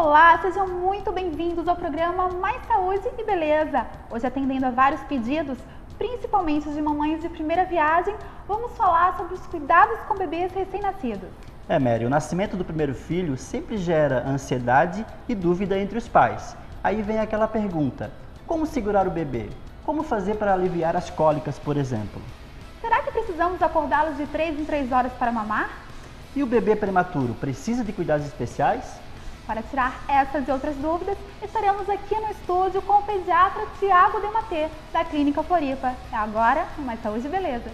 Olá, sejam muito bem-vindos ao programa Mais Saúde e Beleza. Hoje, atendendo a vários pedidos, principalmente de mamães de primeira viagem, vamos falar sobre os cuidados com bebês recém-nascidos. Mary, o nascimento do primeiro filho sempre gera ansiedade e dúvida entre os pais. Aí vem aquela pergunta: como segurar o bebê? Como fazer para aliviar as cólicas, por exemplo? Será que precisamos acordá-los de 3 em 3 horas para mamar? E o bebê prematuro precisa de cuidados especiais? Para tirar essas e outras dúvidas, estaremos aqui no estúdio com o pediatra Tiago Dematê, da Clínica Floripa. É agora no Mais Saúde e Beleza.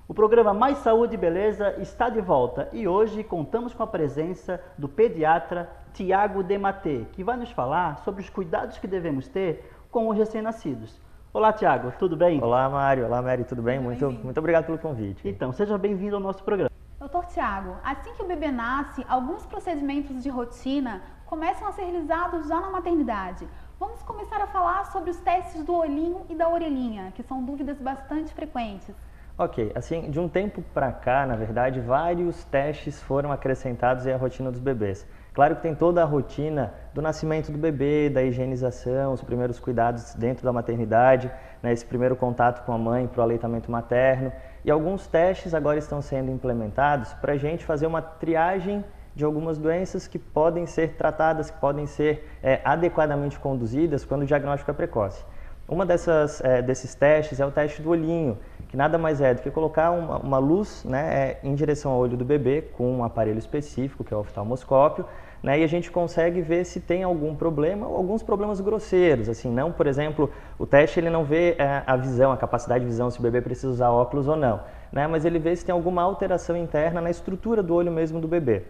O programa Mais Saúde e Beleza está de volta e hoje contamos com a presença do pediatra Tiago Dematê, que vai nos falar sobre os cuidados que devemos ter com os recém-nascidos. Olá, Tiago, tudo bem? Olá, Mário. Olá, Mary, tudo bem? Muito obrigado pelo convite. Então, seja bem-vindo ao nosso programa. Doutor Tiago, assim que o bebê nasce, alguns procedimentos de rotina começam a ser realizados já na maternidade. Vamos começar a falar sobre os testes do olhinho e da orelhinha, que são dúvidas bastante frequentes. Ok, assim, de um tempo para cá, na verdade, vários testes foram acrescentados à rotina dos bebês. Claro que tem toda a rotina do nascimento do bebê, da higienização, os primeiros cuidados dentro da maternidade, né, esse primeiro contato com a mãe para o aleitamento materno. E alguns testes agora estão sendo implementados para a gente fazer uma triagem de algumas doenças que podem ser tratadas, que podem ser adequadamente conduzidas quando o diagnóstico é precoce. Uma desses testes é o teste do olhinho, que nada mais é do que colocar uma luz, né, em direção ao olho do bebê com um aparelho específico, que é o oftalmoscópio, né, e a gente consegue ver se tem algum problema ou alguns problemas grosseiros, assim, não, por exemplo, o teste ele não vê a visão, a capacidade de visão, se o bebê precisa usar óculos ou não, né, mas ele vê se tem alguma alteração interna na estrutura do olho mesmo do bebê.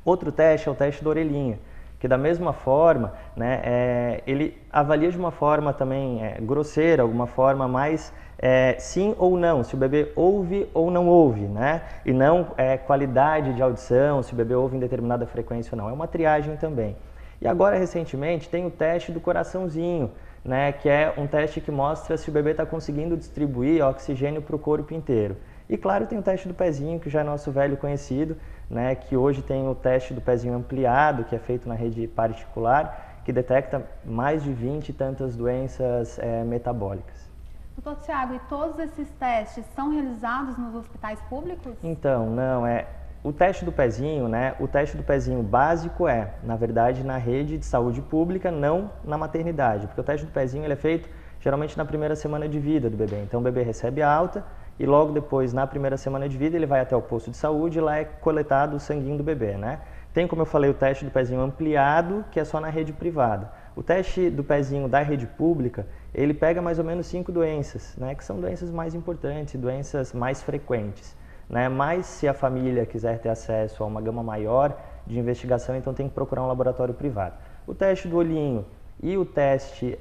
Outro teste é o teste da orelhinha, que da mesma forma, né, ele avalia de uma forma também grosseira, alguma forma mais sim ou não, se o bebê ouve ou não ouve, né, e não qualidade de audição, se o bebê ouve em determinada frequência ou não, é uma triagem também. E agora, recentemente, tem o teste do coraçãozinho, né, que é um teste que mostra se o bebê está conseguindo distribuir oxigênio para o corpo inteiro. E claro, tem o teste do pezinho, que já é nosso velho conhecido, né, que hoje tem o teste do pezinho ampliado, que é feito na rede particular, que detecta mais de 20 e tantas doenças metabólicas. Doutor Tiago, e todos esses testes são realizados nos hospitais públicos? Então, não, o teste do pezinho, né, o teste do pezinho básico na verdade, na rede de saúde pública, não na maternidade, porque o teste do pezinho ele é feito geralmente na primeira semana de vida do bebê. Então, o bebê recebe a alta, e logo depois, na primeira semana de vida, ele vai até o posto de saúde e lá é coletado o sanguinho do bebê, né? Tem, como eu falei, o teste do pezinho ampliado, que é só na rede privada. O teste do pezinho da rede pública, ele pega mais ou menos 5 doenças, né? Que são doenças mais importantes, doenças mais frequentes, né? Mas se a família quiser ter acesso a uma gama maior de investigação, então tem que procurar um laboratório privado. O teste do olhinho e o teste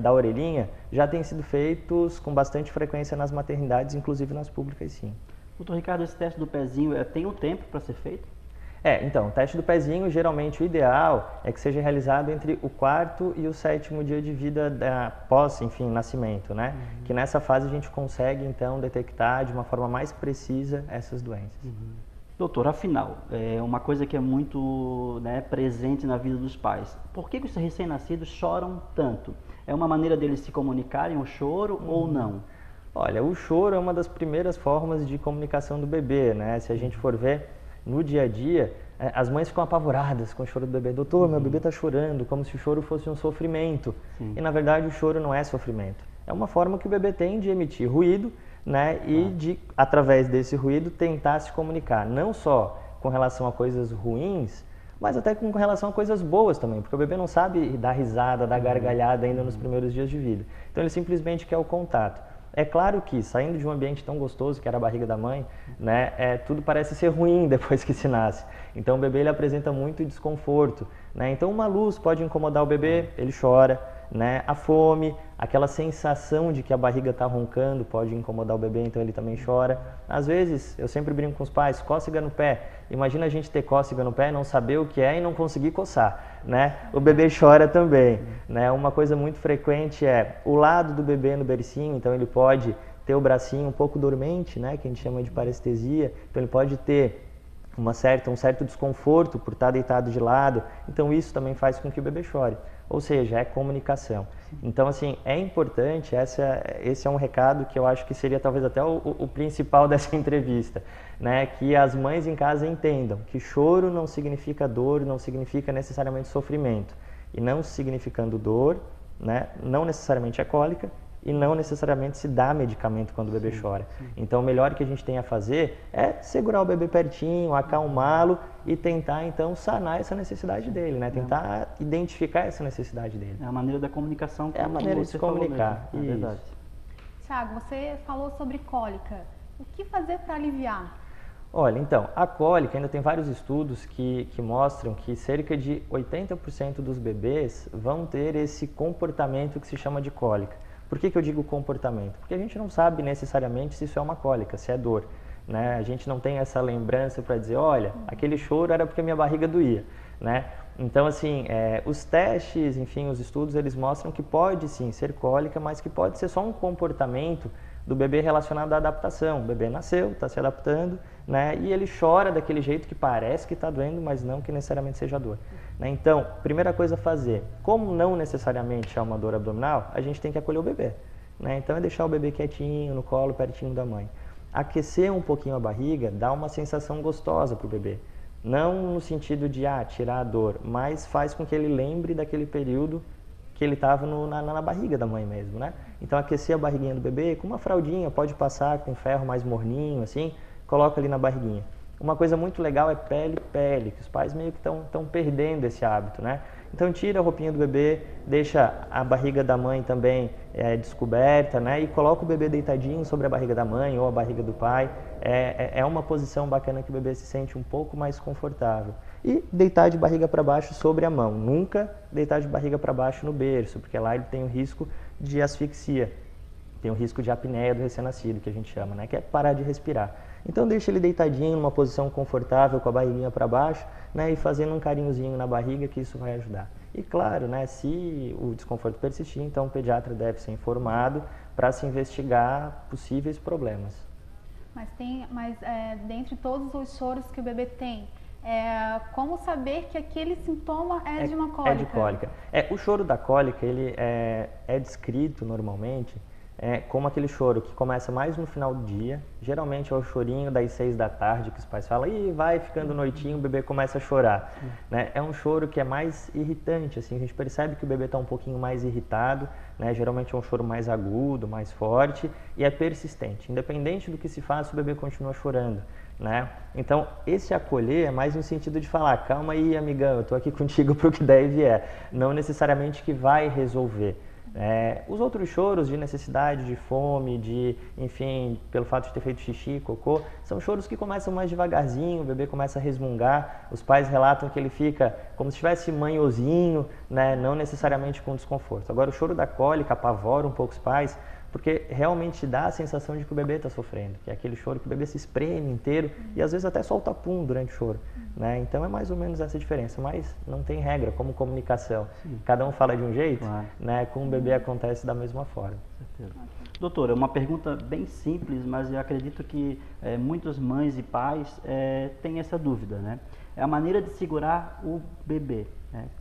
da orelhinha já têm sido feitos com bastante frequência nas maternidades, inclusive nas públicas, sim. Doutor Ricardo, esse teste do pezinho tem um tempo para ser feito? Então, o teste do pezinho, geralmente o ideal é que seja realizado entre o 4º e o 7º dia de vida após, enfim, nascimento, né? Uhum. Que nessa fase a gente consegue, então, detectar de uma forma mais precisa essas doenças. Uhum. Doutor, afinal, é uma coisa que é muito, né, presente na vida dos pais. Por que os recém-nascidos choram tanto? É uma maneira deles se comunicarem o choro ou não? Olha, o choro é uma das primeiras formas de comunicação do bebê, né? Se a gente for ver no dia a dia, as mães ficam apavoradas com o choro do bebê. Doutor, meu bebê está chorando, como se o choro fosse um sofrimento. Sim. E na verdade o choro não é sofrimento. É uma forma que o bebê tem de emitir ruído, né, e de, através desse ruído, tentar se comunicar, não só com relação a coisas ruins, mas até com relação a coisas boas também, porque o bebê não sabe dar risada, dar gargalhada ainda nos primeiros dias de vida. Então ele simplesmente quer o contato. É claro que, saindo de um ambiente tão gostoso que era a barriga da mãe, né, tudo parece ser ruim depois que se nasce. Então o bebê ele apresenta muito desconforto, né? Então uma luz pode incomodar o bebê, ele chora. né? A fome, aquela sensação de que a barriga está roncando pode incomodar o bebê, então ele também chora. Às vezes, eu sempre brinco com os pais, cócega no pé. Imagina a gente ter cócega no pé, não saber o que é e não conseguir coçar, né? O bebê chora também, né? Uma coisa muito frequente é o lado do bebê no bercinho, então ele pode ter o bracinho um pouco dormente, né? Que a gente chama de parestesia, então ele pode ter um certo desconforto por estar deitado de lado, então isso também faz com que o bebê chore, ou seja, é comunicação. Então, assim, é importante, esse é um recado que eu acho que seria talvez até o principal dessa entrevista, né? Que as mães em casa entendam que choro não significa dor, não significa necessariamente sofrimento, e não significando dor, né? Não necessariamente é cólica, e não necessariamente se dá medicamento quando o bebê chora. Então, o melhor que a gente tem a fazer é segurar o bebê pertinho, acalmá-lo e tentar, então, sanar essa necessidade dele, né? Tentar identificar essa necessidade dele. É a maneira da comunicação. É a maneira de se comunicar. É verdade. Tiago, você falou sobre cólica. O que fazer para aliviar? Olha, então, a cólica, ainda tem vários estudos que mostram que cerca de 80% dos bebês vão ter esse comportamento que se chama de cólica. Por que eu digo comportamento? Porque a gente não sabe necessariamente se isso é uma cólica, se é dor, né? A gente não tem essa lembrança para dizer, olha, aquele choro era porque minha barriga doía, né? Então, assim, os testes, enfim, os estudos, eles mostram que pode sim ser cólica, mas que pode ser só um comportamento do bebê relacionado à adaptação. O bebê nasceu, está se adaptando, né? E ele chora daquele jeito que parece que está doendo, mas não que necessariamente seja dor, né? Então, primeira coisa a fazer, como não necessariamente é uma dor abdominal, a gente tem que acolher o bebê, né? Então, é deixar o bebê quietinho, no colo, pertinho da mãe. Aquecer um pouquinho a barriga dá uma sensação gostosa para o bebê. Não no sentido de tirar a dor, mas faz com que ele lembre daquele período que ele estava na barriga da mãe mesmo, né? Então, aquecer a barriguinha do bebê com uma fraldinha, pode passar com ferro mais morninho, assim, coloca ali na barriguinha. Uma coisa muito legal é pele, que os pais meio que estão perdendo esse hábito, né? Então, tira a roupinha do bebê, deixa a barriga da mãe também descoberta, né? E coloca o bebê deitadinho sobre a barriga da mãe ou a barriga do pai. É uma posição bacana que o bebê se sente um pouco mais confortável. E deitar de barriga para baixo sobre a mão. Nunca deitar de barriga para baixo no berço, porque lá ele tem o risco de asfixia. Tem o risco de apneia do recém-nascido, que a gente chama, né? Que é parar de respirar. Então, deixa ele deitadinho, numa posição confortável, com a barriguinha para baixo, né? E fazendo um carinhozinho na barriga, que isso vai ajudar. E claro, né? Se o desconforto persistir, então o pediatra deve ser informado para se investigar possíveis problemas. Mas dentre todos os choros que o bebê tem, como saber que aquele sintoma é de uma cólica? É de cólica. O choro da cólica, ele é descrito normalmente como aquele choro que começa mais no final do dia, geralmente é o chorinho das 6 da tarde, que os pais falam, vai ficando noitinho, o bebê começa a chorar, né? É um choro que é mais irritante, assim, a gente percebe que o bebê está um pouquinho mais irritado, né? Geralmente é um choro mais agudo, mais forte e é persistente, independente do que se faça, o bebê continua chorando, né? Então, esse acolher é mais no sentido de falar, calma aí, amigão, eu estou aqui contigo para o que der e vier, não necessariamente que vai resolver. Os outros choros de necessidade, de fome, enfim, pelo fato de ter feito xixi, cocô, são choros que começam mais devagarzinho, o bebê começa a resmungar, os pais relatam que ele fica como se estivesse manhosinho, né? Não necessariamente com desconforto. Agora, o choro da cólica apavora um pouco os pais, porque realmente dá a sensação de que o bebê está sofrendo, que é aquele choro que o bebê se espreme inteiro e às vezes até solta pum durante o choro, né? Então é mais ou menos essa diferença, mas não tem regra, como comunicação. Cada um fala de um jeito, né? Com o bebê acontece da mesma forma. Doutora, uma pergunta bem simples, mas eu acredito que muitas mães e pais têm essa dúvida, né? É a maneira de segurar o bebê.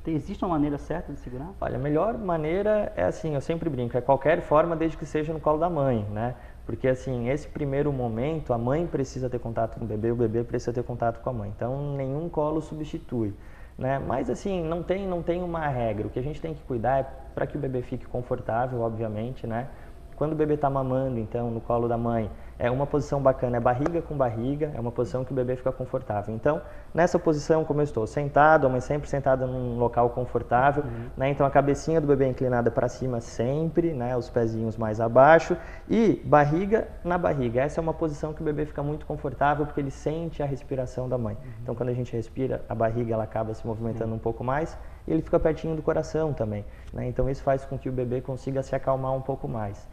Existe uma maneira certa de segurar? Olha, a melhor maneira é assim, eu sempre brinco, é qualquer forma desde que seja no colo da mãe, né? Porque assim, esse primeiro momento, a mãe precisa ter contato com o bebê precisa ter contato com a mãe. Então, nenhum colo substitui, né? Mas assim, não tem uma regra. O que a gente tem que cuidar é para que o bebê fique confortável, obviamente, né? Quando o bebê está mamando, então, no colo da mãe, uma posição bacana é barriga com barriga, é uma posição que o bebê fica confortável. Então, nessa posição, como eu estou sentado, a mãe sempre sentada num local confortável, né? Então a cabecinha do bebê é inclinada para cima sempre, né? Os pezinhos mais abaixo e barriga na barriga. Essa é uma posição que o bebê fica muito confortável porque ele sente a respiração da mãe. Então, quando a gente respira, a barriga ela acaba se movimentando um pouco mais e ele fica pertinho do coração também, né? Então, isso faz com que o bebê consiga se acalmar um pouco mais.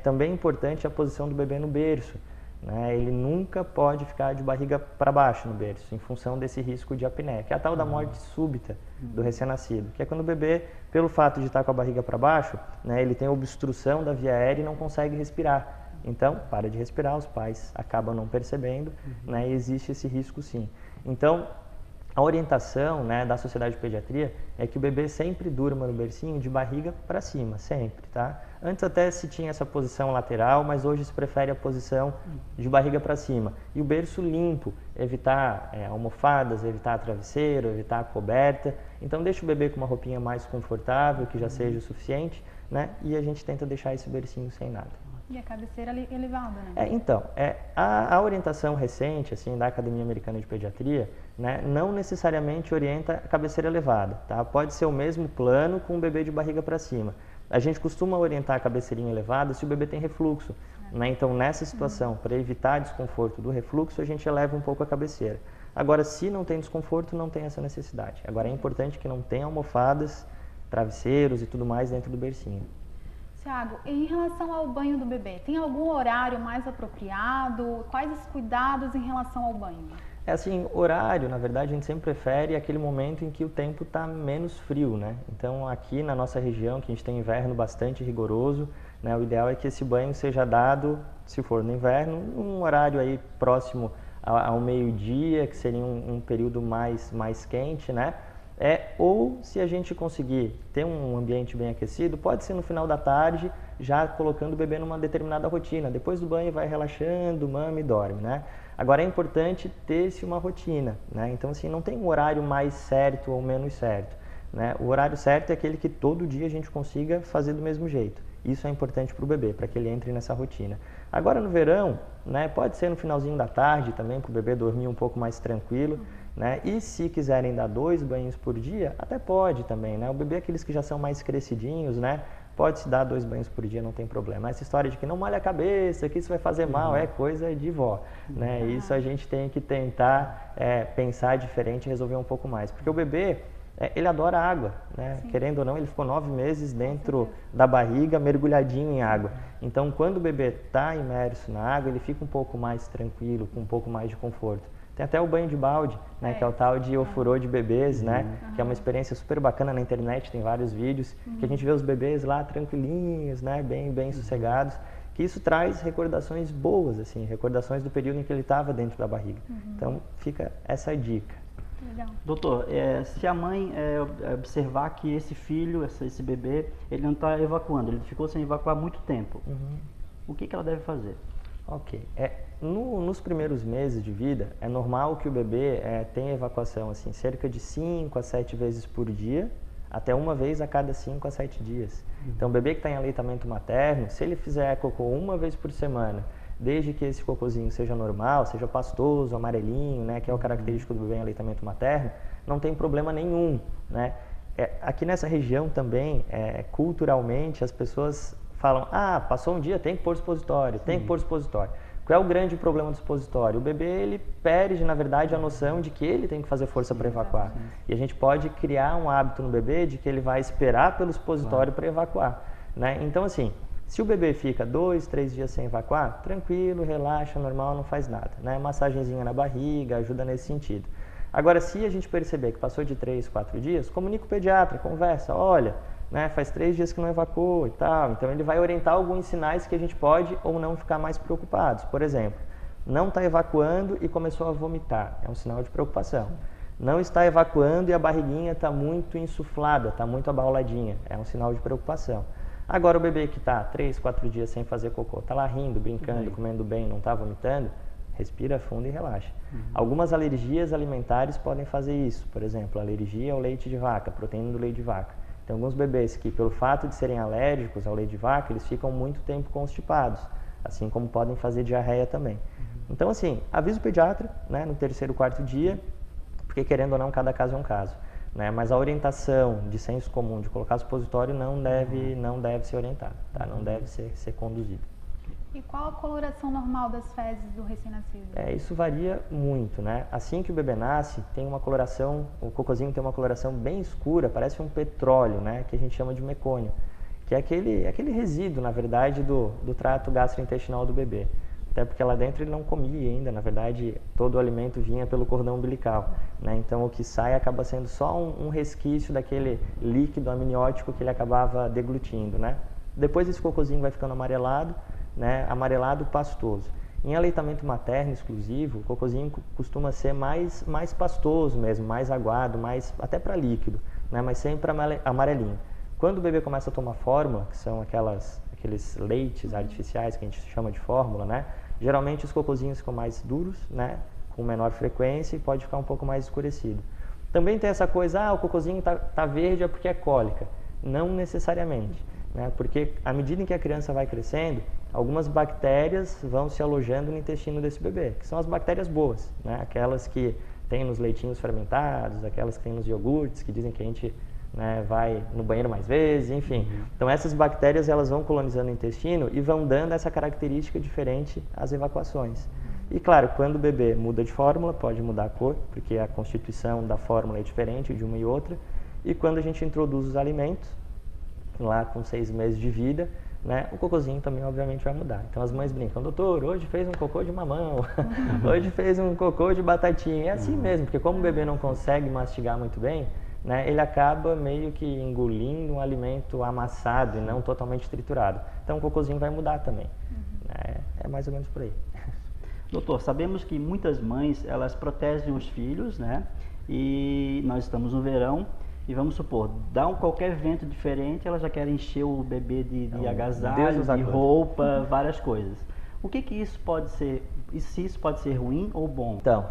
Também é importante a posição do bebê no berço, né? Ele nunca pode ficar de barriga para baixo no berço, em função desse risco de apneia, que é a tal da morte súbita do recém-nascido, que é quando o bebê, pelo fato de estar com a barriga para baixo, né, ele tem obstrução da via aérea e não consegue respirar. Então, para de respirar, os pais acabam não percebendo, né, e existe esse risco sim. Então, a orientação, né, da Sociedade de Pediatria é que o bebê sempre durma no bercinho de barriga para cima, sempre, tá? Antes até se tinha essa posição lateral, mas hoje se prefere a posição de barriga para cima. E o berço limpo, evitar almofadas, evitar travesseiro, evitar coberta. Então deixa o bebê com uma roupinha mais confortável, que já seja o suficiente, né? E a gente tenta deixar esse bercinho sem nada. E a cabeceira elevada, né? Então, a orientação recente, assim, da Academia Americana de Pediatria, né, não necessariamente orienta a cabeceira elevada, tá? Pode ser o mesmo plano com o bebê de barriga para cima. A gente costuma orientar a cabeceirinha elevada se o bebê tem refluxo, né? Então, nessa situação, para evitar desconforto do refluxo, a gente eleva um pouco a cabeceira. Agora, se não tem desconforto, não tem essa necessidade. Agora, é importante que não tenha almofadas, travesseiros e tudo mais dentro do bercinho. Tiago, em relação ao banho do bebê, tem algum horário mais apropriado? Quais os cuidados em relação ao banho? Assim, horário, na verdade, a gente sempre prefere aquele momento em que o tempo está menos frio, né? Então, aqui na nossa região, que a gente tem inverno bastante rigoroso, né, o ideal é que esse banho seja dado, se for no inverno, um horário aí próximo ao meio-dia, que seria um período mais quente, né? Ou se a gente conseguir ter um ambiente bem aquecido, pode ser no final da tarde, já colocando o bebê numa determinada rotina. Depois do banho vai relaxando, mama e dorme, né? Agora é importante ter-se uma rotina, né? Então assim, não tem um horário mais certo ou menos certo, né? O horário certo é aquele que todo dia a gente consiga fazer do mesmo jeito. Isso é importante para o bebê, para que ele entre nessa rotina. Agora no verão, né, pode ser no finalzinho da tarde também, para o bebê dormir um pouco mais tranquilo, né? E se quiserem dar 2 banhos por dia, até pode também, né? O bebê, aqueles que já são mais crescidinhos, né? Pode-se dar 2 banhos por dia, não tem problema. Essa história de que não molha a cabeça, que isso vai fazer mal, é coisa de vó, né? Isso a gente tem que tentar pensar diferente e resolver um pouco mais. Porque o bebê, ele adora água, né? Querendo ou não, ele ficou 9 meses dentro da barriga, mergulhadinho em água. Então, quando o bebê está imerso na água, ele fica um pouco mais tranquilo, com um pouco mais de conforto. Tem até o banho de balde, né, que é o tal de ofurô de bebês, né, que é uma experiência super bacana na internet, tem vários vídeos, que a gente vê os bebês lá tranquilinhos, né, bem sossegados, que isso traz recordações boas, assim, recordações do período em que ele estava dentro da barriga. Então, fica essa dica. Legal. Doutor, se a mãe observar que esse filho, esse bebê, ele não está evacuando, ele ficou sem evacuar muito tempo, o que ela deve fazer? Ok. Nos primeiros meses de vida, é normal que o bebê tenha evacuação assim, cerca de 5 a 7 vezes por dia, até uma vez a cada 5 a 7 dias. Então, o bebê que está em aleitamento materno, se ele fizer cocô uma vez por semana, desde que esse cocôzinho seja normal, seja pastoso, amarelinho, né, que é o característico do bebê em aleitamento materno, não tem problema nenhum, né? Aqui nessa região também, culturalmente, as pessoas falam, passou um dia, tem que pôr supositório, tem que pôr supositório. Qual é o grande problema do supositório? O bebê, ele perde, na verdade, a noção de que ele tem que fazer força para evacuar. E a gente pode criar um hábito no bebê de que ele vai esperar pelo supositório para evacuar, né? Então, assim, se o bebê fica 2, 3 dias sem evacuar, tranquilo, relaxa, normal, não faz nada, né? Massagenzinha na barriga, ajuda nesse sentido. Agora, se a gente perceber que passou de 3, 4 dias, comunica o pediatra, conversa, olha, né, faz 3 dias que não evacuou e tal. Então, ele vai orientar alguns sinais que a gente pode ou não ficar mais preocupados. Por exemplo, não está evacuando e começou a vomitar, é um sinal de preocupação. Não está evacuando e a barriguinha está muito insuflada, está muito abauladinha, é um sinal de preocupação. Agora, o bebê que está 3, 4 dias sem fazer cocô, está lá rindo, brincando, comendo bem, não está vomitando, respira fundo e relaxa. Algumas alergias alimentares podem fazer isso. Por exemplo, alergia ao leite de vaca, proteína do leite de vaca. Tem alguns bebês que, pelo fato de serem alérgicos ao leite de vaca, eles ficam muito tempo constipados. assim como podem fazer diarreia também. Então, assim, avisa o pediatra, né, no 3º, 4º dia, porque querendo ou não, cada caso é um caso. Né? Mas a orientação de senso comum de colocar supositório não deve ser orientada, tá? Não deve ser conduzida. E qual a coloração normal das fezes do recém-nascido? Isso varia muito, né? Assim que o bebê nasce, tem uma coloração, o cocôzinho tem uma coloração bem escura, parece um petróleo, né? Que a gente chama de mecônio, que é aquele resíduo, na verdade, do trato gastrointestinal do bebê. Até porque lá dentro ele não comia ainda, na verdade, todo o alimento vinha pelo cordão umbilical, né? Então o que sai acaba sendo só um resquício daquele líquido amniótico que ele acabava deglutindo, né? Depois esse cocôzinho vai ficando amarelado, né? Amarelado pastoso. Em aleitamento materno exclusivo, o cocôzinho costuma ser mais pastoso mesmo, mais aguado, mais até para líquido, né? Mas sempre amarelinho. Quando o bebê começa a tomar fórmula, que são aqueles leites artificiais que a gente chama de fórmula, né? Geralmente os cocôzinhos ficam mais duros, né? Com menor frequência e pode ficar um pouco mais escurecido. Também tem essa coisa, o cocôzinho tá verde é porque é cólica. Não necessariamente, né? Porque à medida em que a criança vai crescendo, algumas bactérias vão se alojando no intestino desse bebê, que são as bactérias boas, né? Aquelas que tem nos leitinhos fermentados, aquelas que tem nos iogurtes, que dizem que a gente, né, vai no banheiro mais vezes, enfim. Então essas bactérias elas vão colonizando o intestino e vão dando essa característica diferente às evacuações. E claro, quando o bebê muda de fórmula, pode mudar a cor, porque a constituição da fórmula é diferente de uma e outra. E quando a gente introduz os alimentos, lá com 6 meses de vida, né, o cocôzinho também obviamente vai mudar. Então as mães brincam, doutor, hoje fez um cocô de mamão, hoje fez um cocô de batatinha. É assim mesmo, porque como o bebê não consegue mastigar muito bem, né, ele acaba meio que engolindo um alimento amassado e não totalmente triturado. Então o cocôzinho vai mudar também. É mais ou menos por aí. Doutor, sabemos que muitas mães, elas protegem os filhos, né? E nós estamos no verão e vamos supor, dá qualquer vento diferente, elas já querem encher o bebê de agasalho, de roupa, várias coisas. O que isso pode ser, e se isso pode ser ruim ou bom? Então,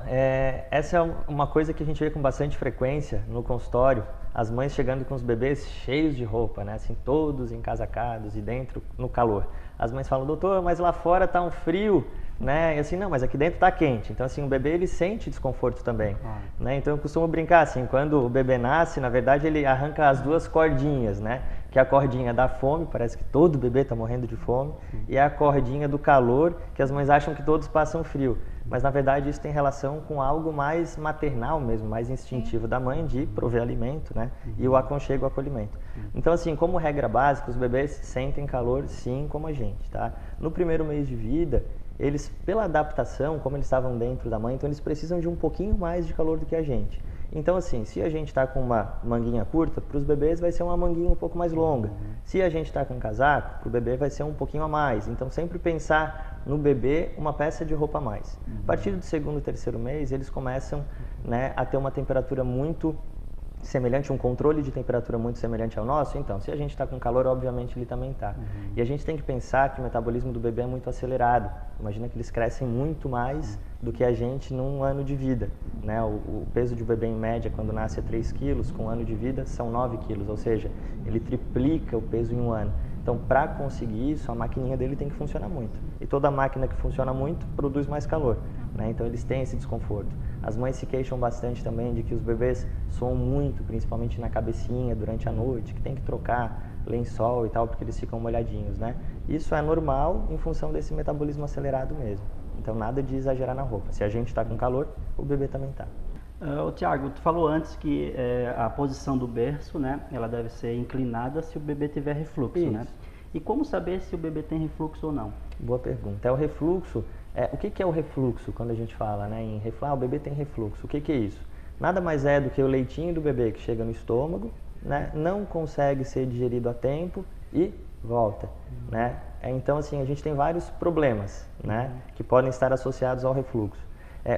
essa é uma coisa que a gente vê com bastante frequência no consultório, as mães chegando com os bebês cheios de roupa, né? Assim, todos encasacados e dentro no calor. As mães falam, doutor, mas lá fora tá um frio, né? E assim, não, mas aqui dentro tá quente. Então, assim, o bebê ele sente desconforto também, né? Então, eu costumo brincar assim, quando o bebê nasce, na verdade, ele arranca as 2 cordinhas, né? Que é a cordinha da fome, parece que todo bebê tá morrendo de fome, e a cordinha do calor, que as mães acham que todos passam frio. Mas, na verdade, isso tem relação com algo mais maternal mesmo, mais instintivo da mãe de prover alimento, né? E o aconchego, o acolhimento. Então, assim, como regra básica, os bebês sentem calor, sim, como a gente, tá? No primeiro mês de vida, eles, pela adaptação, como eles estavam dentro da mãe, então eles precisam de um pouquinho mais de calor do que a gente. Então, assim, se a gente está com uma manguinha curta, para os bebês vai ser uma manguinha um pouco mais longa. Se a gente está com um casaco, para o bebê vai ser um pouquinho a mais. Então, sempre pensar no bebê uma peça de roupa a mais. A partir do 2º, 3º mês, eles começam, né, a ter uma temperatura muito semelhante, um controle de temperatura muito semelhante ao nosso. Então, se a gente está com calor, obviamente ele também está. E a gente tem que pensar que o metabolismo do bebê é muito acelerado. Imagina que eles crescem muito mais do que a gente num ano de vida, né? O peso de um bebê em média quando nasce é 3 quilos, com um ano de vida são 9 quilos, ou seja, ele triplica o peso em um ano. Então, para conseguir isso, a maquininha dele tem que funcionar muito. E toda máquina que funciona muito produz mais calor, né? Então, eles têm esse desconforto. As mães se queixam bastante também de que os bebês suam muito, principalmente na cabecinha, durante a noite, que tem que trocar lençol e tal, porque eles ficam molhadinhos, né? Isso é normal em função desse metabolismo acelerado mesmo. Então, nada de exagerar na roupa. Se a gente está com calor, o bebê também está. Tiago, tu falou antes que a posição do berço, né, ela deve ser inclinada se o bebê tiver refluxo, né? E como saber se o bebê tem refluxo ou não? Boa pergunta. O refluxo, o que é o refluxo quando a gente fala, né, em o bebê tem refluxo? O que é isso? Nada mais é do que o leitinho do bebê que chega no estômago, né, não consegue ser digerido a tempo e volta, né? Então, assim, a gente tem vários problemas, né, que podem estar associados ao refluxo.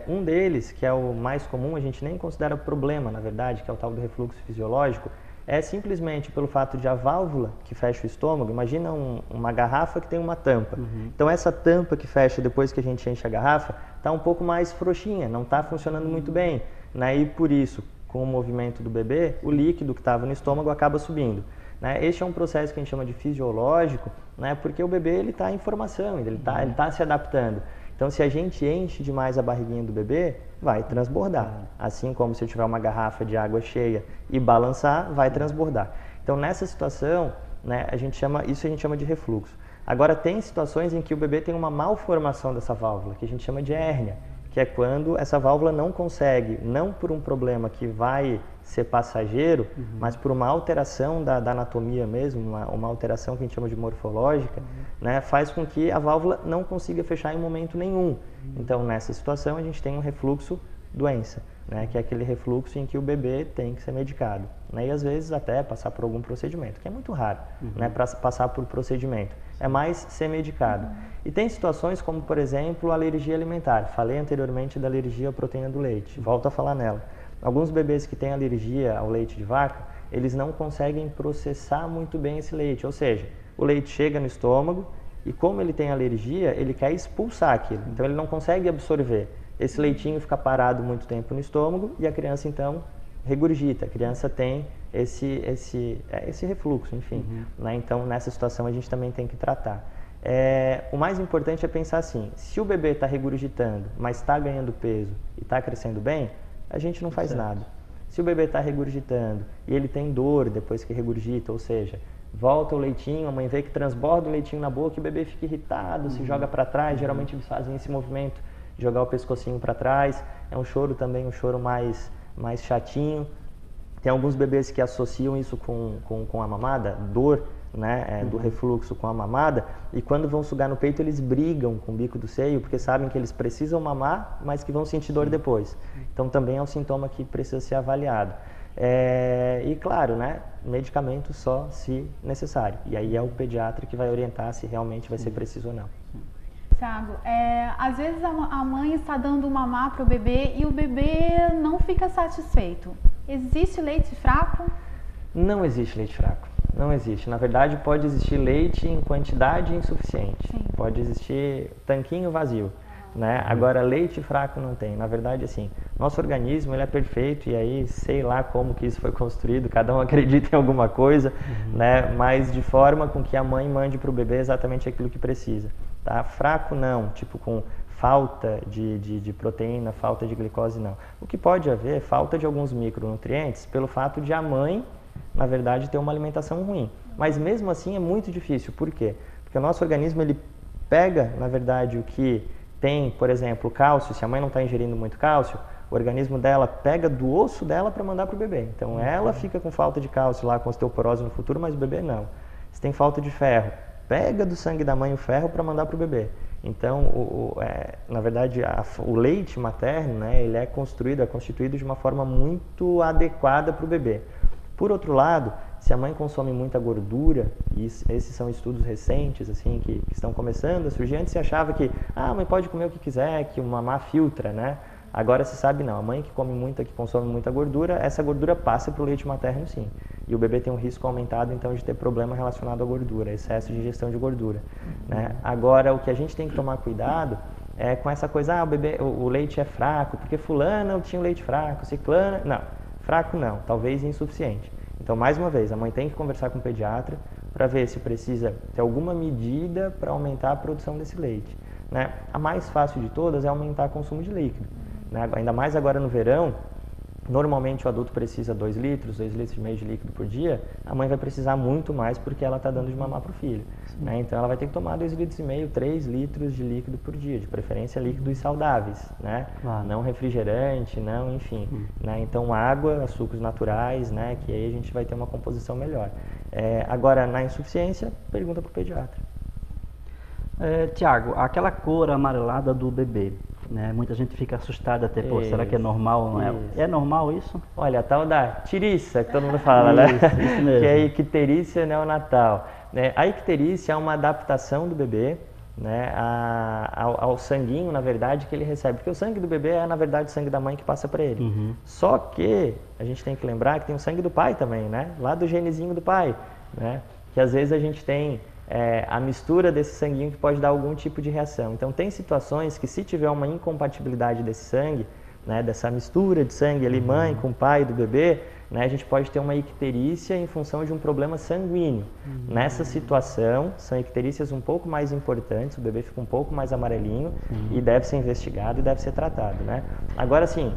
Um deles, que é o mais comum, a gente nem considera problema, na verdade, que é o tal do refluxo fisiológico, é simplesmente pelo fato de a válvula que fecha o estômago, imagina uma garrafa que tem uma tampa. Então essa tampa que fecha depois que a gente enche a garrafa, está um pouco mais frouxinha, não está funcionando muito bem, né? E por isso, com o movimento do bebê, o líquido que estava no estômago acaba subindo. né? Este é um processo que a gente chama de fisiológico, né? Porque o bebê ele está em formação, ele tá se adaptando. Então, se a gente enche demais a barriguinha do bebê, vai transbordar. Assim como se eu tiver uma garrafa de água cheia e balançar, vai transbordar. Então, nessa situação, né, a gente chama de refluxo. Agora, tem situações em que o bebê tem uma malformação dessa válvula, que a gente chama de hérnia, que é quando essa válvula não consegue, não por um problema que vai ser passageiro, mas por uma alteração da anatomia mesmo, uma alteração que a gente chama de morfológica, né, faz com que a válvula não consiga fechar em momento nenhum. Então, nessa situação, a gente tem um refluxo doença, né, que é aquele refluxo em que o bebê tem que ser medicado, né, e às vezes até passar por algum procedimento, que é muito raro, né, para passar por procedimento. É mais ser medicado. E tem situações como, por exemplo, alergia alimentar. Falei anteriormente da alergia à proteína do leite. Volto a falar nela. Alguns bebês que têm alergia ao leite de vaca, eles não conseguem processar muito bem esse leite. Ou seja, o leite chega no estômago e como ele tem alergia, ele quer expulsar aquilo. Então ele não consegue absorver. Esse leitinho fica parado muito tempo no estômago e a criança então regurgita. A criança tem esse refluxo, enfim. Né? Então, nessa situação, a gente também tem que tratar. O mais importante é pensar assim, se o bebê está regurgitando, mas está ganhando peso e está crescendo bem, a gente não faz nada. Se o bebê está regurgitando e ele tem dor depois que regurgita, ou seja, volta o leitinho, a mãe vê que transborda o leitinho na boca e o bebê fica irritado, se joga para trás, geralmente eles fazem esse movimento de jogar o pescocinho para trás, é um choro também, um choro mais chatinho. Tem alguns bebês que associam isso com a mamada, dor, né, do refluxo com a mamada, e quando vão sugar no peito eles brigam com o bico do seio, porque sabem que eles precisam mamar, mas que vão sentir dor depois. Então também é um sintoma que precisa ser avaliado. E claro, né, medicamento só se necessário. E aí é o pediatra que vai orientar se realmente vai ser preciso ou não. Tiago, às vezes a mãe está dando mamar para o bebê e o bebê não fica satisfeito. Existe leite fraco? Não existe leite fraco. Não existe. Na verdade, pode existir leite em quantidade insuficiente. Sim. Pode existir tanquinho vazio. Né? Agora, leite fraco não tem. Na verdade, assim, nosso organismo ele é perfeito e aí sei lá como que isso foi construído, cada um acredita em alguma coisa, né? Mas de forma com que a mãe mande para o bebê exatamente aquilo que precisa. Tá? Fraco não, tipo com falta de proteína, falta de glicose não. O que pode haver é falta de alguns micronutrientes pelo fato de a mãe, na verdade, ter uma alimentação ruim. Mas mesmo assim é muito difícil. Por quê? Porque o nosso organismo ele pega, na verdade, o que tem, por exemplo, cálcio. Se a mãe não está ingerindo muito cálcio, o organismo dela pega do osso dela para mandar para o bebê. Então ela fica com falta de cálcio lá, com osteoporose no futuro, mas o bebê não. Se tem falta de ferro, pega do sangue da mãe o ferro para mandar para o bebê. Então, na verdade, o leite materno, né, ele é constituído de uma forma muito adequada para o bebê. Por outro lado, se a mãe consome muita gordura, e esses são estudos recentes assim que estão começando a surgir, antes se achava que a mãe pode comer o que quiser, que o mamá filtra, né? Agora se sabe não, a mãe que come muita, que consome muita gordura, essa gordura passa para o leite materno sim. E o bebê tem um risco aumentado então de ter problema relacionado à gordura, excesso de ingestão de gordura. Né? Agora o que a gente tem que tomar cuidado é com essa coisa, o leite é fraco, porque fulana tinha um leite fraco, ciclana... Não, fraco não, talvez insuficiente. Então mais uma vez, a mãe tem que conversar com o pediatra para ver se precisa ter alguma medida para aumentar a produção desse leite. Né? A mais fácil de todas é aumentar o consumo de líquido. Né? Ainda mais agora no verão, normalmente o adulto precisa 2 litros, 2,5 litros de líquido por dia, a mãe vai precisar muito mais porque ela está dando de mamar para o filho. Né? Então ela vai ter que tomar 2,5 litros, 3 litros de líquido por dia, de preferência líquidos saudáveis, né? Claro. Não refrigerante, não, enfim. Né? Então água, sucos naturais, né? Que aí a gente vai ter uma composição melhor. Agora, na insuficiência, pergunta para o pediatra. Tiago, aquela cor amarelada do bebê, né? Muita gente fica assustada até, pô, será que é normal ou não é? É normal isso? Olha, a tal da tiriça, que todo mundo fala, né? Isso mesmo. Que é a icterícia neonatal. A icterícia é uma adaptação do bebê, né, ao sanguinho, na verdade, que ele recebe. Porque o sangue do bebê é, na verdade, o sangue da mãe que passa para ele. Só que a gente tem que lembrar que tem o sangue do pai também, né? Lá do genezinho do pai, né? Que às vezes a gente tem a mistura desse sanguinho que pode dar algum tipo de reação. Então tem situações que se tiver uma incompatibilidade desse sangue, né, dessa mistura de sangue ali, mãe com pai do bebê, né, a gente pode ter uma icterícia em função de um problema sanguíneo. Nessa situação, são icterícias um pouco mais importantes, o bebê fica um pouco mais amarelinho e deve ser investigado e deve ser tratado, né? Agora, sim,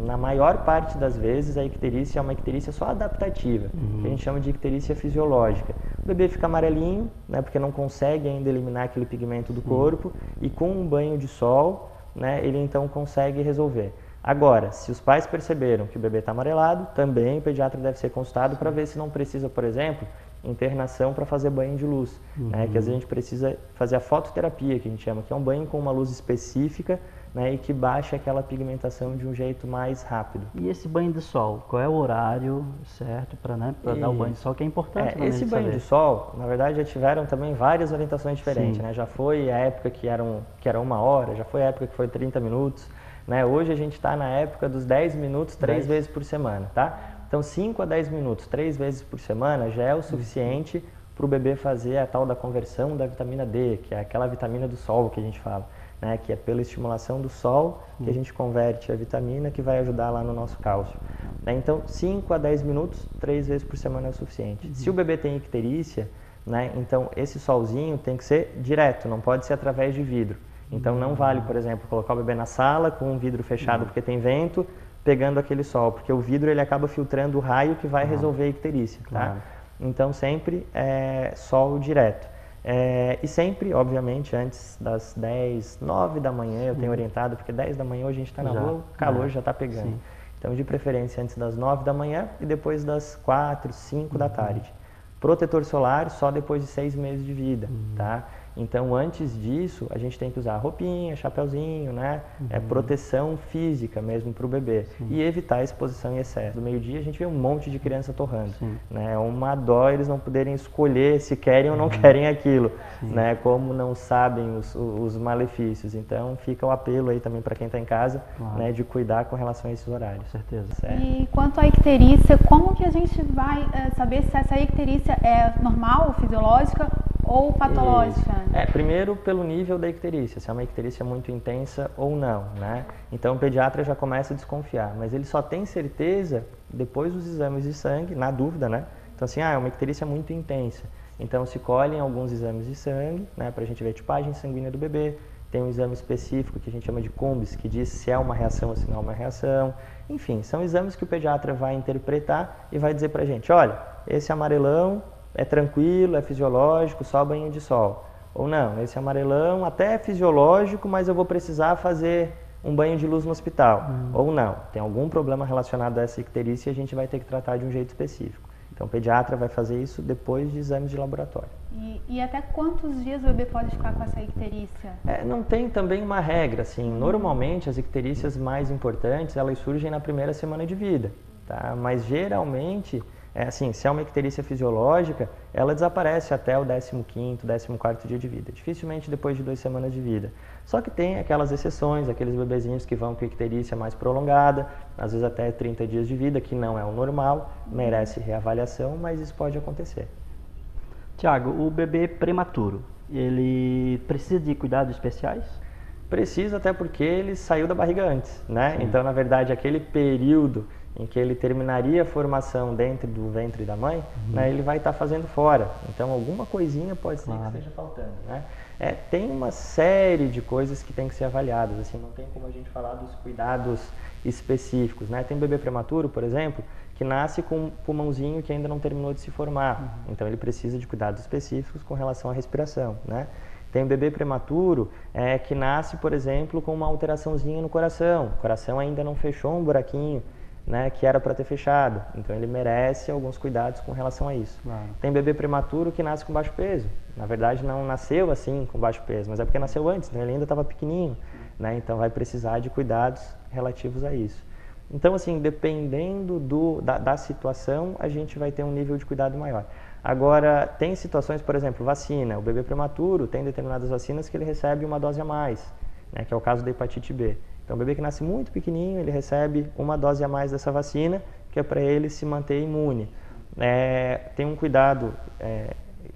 na maior parte das vezes, a icterícia é uma icterícia só adaptativa, que a gente chama de icterícia fisiológica. O bebê fica amarelinho, né, porque não consegue ainda eliminar aquele pigmento do corpo, e com um banho de sol, né, ele então consegue resolver. Agora, se os pais perceberam que o bebê está amarelado, também o pediatra deve ser consultado para ver se não precisa, por exemplo, internação para fazer banho de luz, né, que às vezes a gente precisa fazer a fototerapia, que a gente chama, que é um banho com uma luz específica, né, e que baixa aquela pigmentação de um jeito mais rápido. E esse banho de sol, qual é o horário certo para, né, dar o banho de sol, que é importante? Esse banho de sol, na verdade, já tiveram também várias orientações diferentes, né? Já foi a época que era 1 hora, já foi a época que foi 30 minutos, né? Hoje a gente está na época dos 10 minutos, 3 vezes por semana, tá? Então 5 a 10 minutos, 3 vezes por semana já é o suficiente para o bebê fazer a tal da conversão da vitamina D, que é aquela vitamina do sol que a gente fala, né, que é pela estimulação do sol que a gente converte a vitamina que vai ajudar lá no nosso cálcio. Né? Então, 5 a 10 minutos, 3 vezes por semana é o suficiente. Se o bebê tem icterícia, né, então esse solzinho tem que ser direto, não pode ser através de vidro. Então, não vale, por exemplo, colocar o bebê na sala com um vidro fechado porque tem vento, pegando aquele sol, porque o vidro ele acaba filtrando o raio que vai resolver a icterícia. Tá? Então, sempre sol direto. E sempre, obviamente, antes das 10, 9 da manhã, eu tenho orientado, porque 10 da manhã hoje a gente está na rua, o calor já está pegando. Sim. Então, de preferência, antes das 9 da manhã e depois das 4, 5 da tarde. Protetor solar só depois de 6 meses de vida, tá? Então, antes disso, a gente tem que usar roupinha, chapeuzinho, né? Proteção física mesmo para o bebê. E evitar a exposição em excesso. Do meio-dia, a gente vê um monte de criança torrando. Né? É uma dó eles não poderem escolher se querem ou não querem aquilo, né? Como não sabem os malefícios. Então, fica o apelo aí também para quem está em casa, né? De cuidar com relação a esses horários. Com certeza. Certo? E quanto à icterícia, como que a gente vai saber se essa icterícia é normal, fisiológica ou patológica? Primeiro pelo nível da icterícia, se é uma icterícia muito intensa ou não, né? Então o pediatra já começa a desconfiar, mas ele só tem certeza depois dos exames de sangue, na dúvida, né? Então assim, é uma icterícia muito intensa. Então se colhem alguns exames de sangue, né? Pra gente ver a tipagem sanguínea do bebê, tem um exame específico que a gente chama de Cumbis, que diz se é uma reação ou se não é uma reação. Enfim, são exames que o pediatra vai interpretar e vai dizer pra gente, olha, esse amarelão é tranquilo, é fisiológico, só banho de sol. Ou não, esse amarelão até é fisiológico, mas eu vou precisar fazer um banho de luz no hospital. Ou não, tem algum problema relacionado a essa icterícia e a gente vai ter que tratar de um jeito específico. Então o pediatra vai fazer isso depois de exames de laboratório. E até quantos dias o bebê pode ficar com essa icterícia? Não tem também uma regra, assim, normalmente as icterícias mais importantes, elas surgem na primeira semana de vida, tá? Mas geralmente, assim, se é uma icterícia fisiológica, ela desaparece até o 15º, 14º dia de vida, dificilmente depois de 2 semanas de vida. Só que tem aquelas exceções, aqueles bebezinhos que vão com icterícia mais prolongada, às vezes até 30 dias de vida, que não é o normal, merece reavaliação, mas isso pode acontecer. Tiago, o bebê prematuro, ele precisa de cuidados especiais? Precisa, até porque ele saiu da barriga antes, né? Então, na verdade, aquele período em que ele terminaria a formação dentro do ventre da mãe, né, ele vai estar fazendo fora. Então, alguma coisinha pode ser que esteja faltando, né? Tem uma série de coisas que tem que ser avaliadas, assim, não tem como a gente falar dos cuidados específicos, né? Tem bebê prematuro, por exemplo, que nasce com um pulmãozinho que ainda não terminou de se formar. Então, ele precisa de cuidados específicos com relação à respiração, né? Tem um bebê prematuro que nasce, por exemplo, com uma alteraçãozinha no coração. O coração ainda não fechou um buraquinho, né, que era para ter fechado. Então, ele merece alguns cuidados com relação a isso. Claro. Tem bebê prematuro que nasce com baixo peso. Na verdade, não nasceu assim com baixo peso, mas é porque nasceu antes, né? Ele ainda estava pequenininho, né? Então, vai precisar de cuidados relativos a isso. Então, assim, dependendo da situação, a gente vai ter um nível de cuidado maior. Agora, tem situações, por exemplo, vacina. O bebê prematuro tem determinadas vacinas que ele recebe uma dose a mais, né? Que é o caso da hepatite B. Então, o bebê que nasce muito pequenininho, ele recebe uma dose a mais dessa vacina, que é para ele se manter imune. Tem um cuidado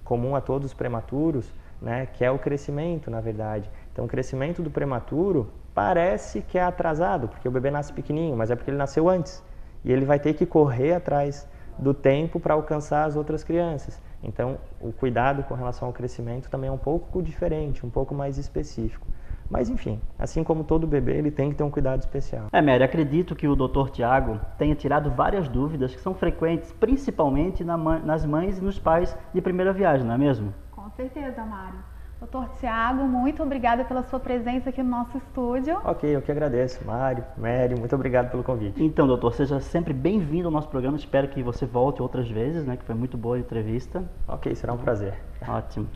comum a todos os prematuros, né, que é o crescimento, na verdade. Então, o crescimento do prematuro, parece que é atrasado, porque o bebê nasce pequenininho, mas é porque ele nasceu antes. E ele vai ter que correr atrás do tempo para alcançar as outras crianças. Então, o cuidado com relação ao crescimento também é um pouco diferente, um pouco mais específico. Mas, enfim, assim como todo bebê, ele tem que ter um cuidado especial. Mary, acredito que o Dr. Tiago tenha tirado várias dúvidas que são frequentes, principalmente nas mães e nos pais de primeira viagem, não é mesmo? Com certeza, Mário. Dr. Tiago, muito obrigada pela sua presença aqui no nosso estúdio. Ok, eu que agradeço. Mário, Mary, muito obrigado pelo convite. Então, doutor, seja sempre bem-vindo ao nosso programa. Espero que você volte outras vezes, né? Que foi muito boa a entrevista. Ok, será um prazer. Ótimo.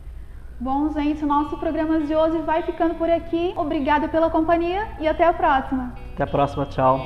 Bom, gente, o nosso programa de hoje vai ficando por aqui. Obrigada pela companhia e até a próxima. Até a próxima, tchau.